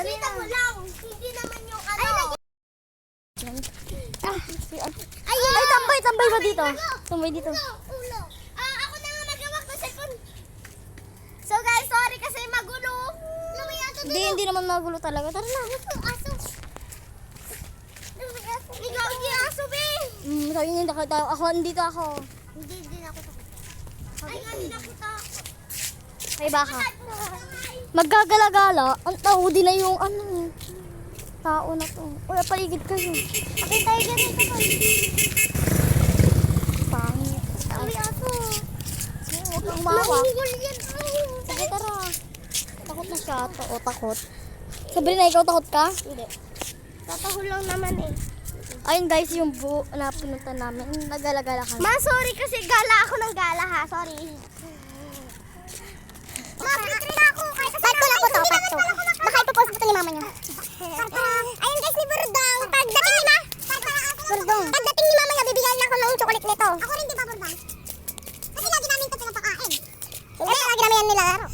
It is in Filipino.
Nakita mo lang. Hindi naman yung ano. Ay, tambay ba dito? Tambay dito. Ulo. Ako na nga magawak ng cellphone. So guys, sorry kasi magulo. Hindi naman magulo talaga. Tara na. Aso. Ikaw, hindi aso, be. Sabi niya, ako, andito ako. Hindi ako takot. Ay, nga, hindi nakita ako. Ay, baka. Maggagala-gala. Ang tao din na yung tao na to. Uy, paligid kayo. Okay, tayo ganito pa. Pangit. Ay, aso. Huwag kang mawa. Mahihigol yan. Sige, tara. Takot na siya. Takot. Sabrina, ikaw takot ka? Hindi. Tatahol lang naman eh. Ayun guys, yung na pinunta namin. Nagala-gala kami. Ma, sorry kasi gala ako ng gala ha. Sorry. Ma, pitriin ako. Part ko na po to, part 2. Baka ipopost ko to ni mama niyo. Ayun guys, ni Burdong. Pagdating ni ma. Burdong. Pagdating ni mama niya, bibigyan ako ng chocolate nito. Ako rin, di ba, Burdong? Kasi lagi namin ito pinapakain. Hindi, lagi namin yan nilalaro.